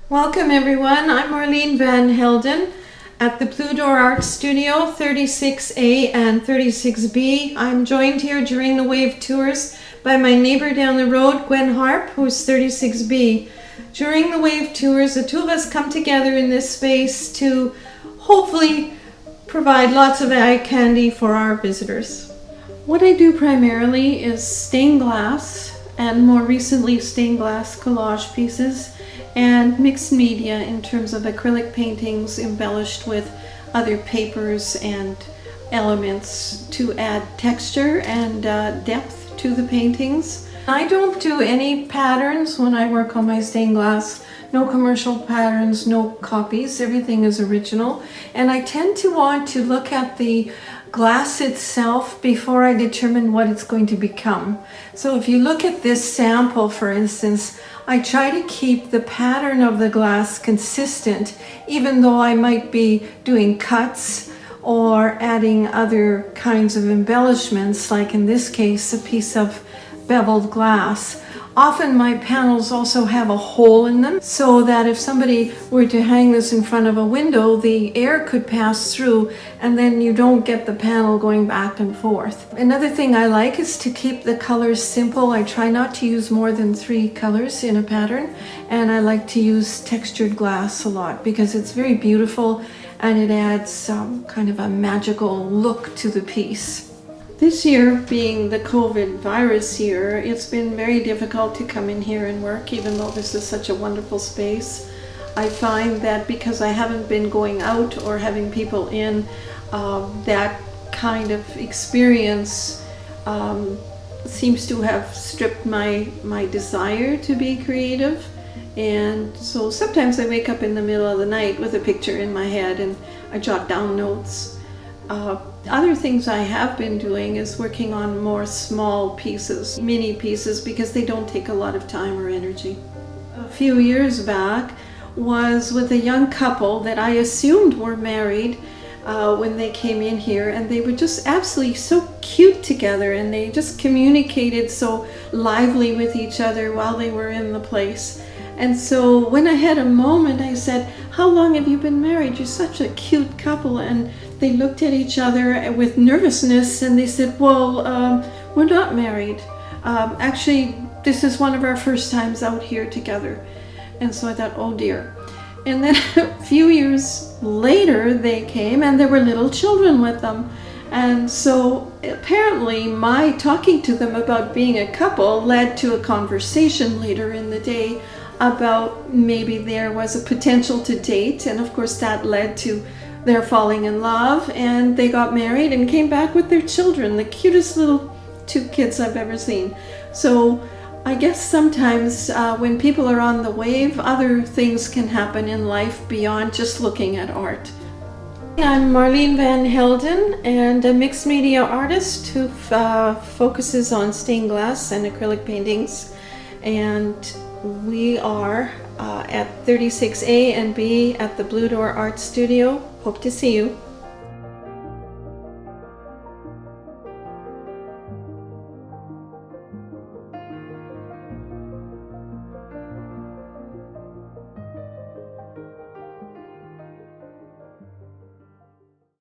Welcome everyone, I'm Marlene Van Helden at the Blue Door Art Studio 36A and 36B. I'm joined here during the wave tours by my neighbor down the road, Gwen Harp, who's 36B. During the wave tours, the two of us come together in this space to hopefully provide lots of eye candy for our visitors. What I do primarily is stained glass and more recently stained glass collage pieces and mixed media in terms of acrylic paintings embellished with other papers and elements to add texture and depth to the paintings. I don't do any patterns when I work on my stained glass. No commercial patterns, no copies, everything is original. And I tend to want to look at the glass itself before I determine what it's going to become. So if you look at this sample, for instance, I try to keep the pattern of the glass consistent, even though I might be doing cuts or adding other kinds of embellishments, like in this case, a piece of beveled glass. Often my panels also have a hole in them so that if somebody were to hang this in front of a window, the air could pass through and then you don't get the panel going back and forth. Another thing I like is to keep the colors simple. I try not to use more than 3 colors in a pattern, and I like to use textured glass a lot because it's very beautiful and it adds kind of a magical look to the piece. This year, being the COVID virus year, it's been very difficult to come in here and work, even though this is such a wonderful space. I find that because I haven't been going out or having people in, that kind of experience seems to have stripped my desire to be creative. And so sometimes I wake up in the middle of the night with a picture in my head and I jot down notes. Other things I have been doing is working on more small pieces, mini pieces, because they don't take a lot of time or energy. A few years back was with a young couple that I assumed were married when they came in here, and they were just absolutely so cute together and they just communicated so lively with each other while they were in the place. And so when I had a moment, I said, "How long have you been married? You're such a cute couple." And they looked at each other with nervousness and they said, "Well, we're not married. Actually, this is one of our first times out here together." And so I thought, oh dear. And then a few years later, they came and there were little children with them. And so apparently my talking to them about being a couple led to a conversation later in the day about maybe there was a potential to date, and of course that led to their falling in love, and they got married and came back with their children, the cutest little 2 kids I've ever seen. So I guess sometimes when people are on the wave, other things can happen in life beyond just looking at art. I'm Marlene Van Helden and a mixed media artist who focuses on stained glass and acrylic paintings, and we are at 36A and B at the Blue Door Art Studio. Hope to see you.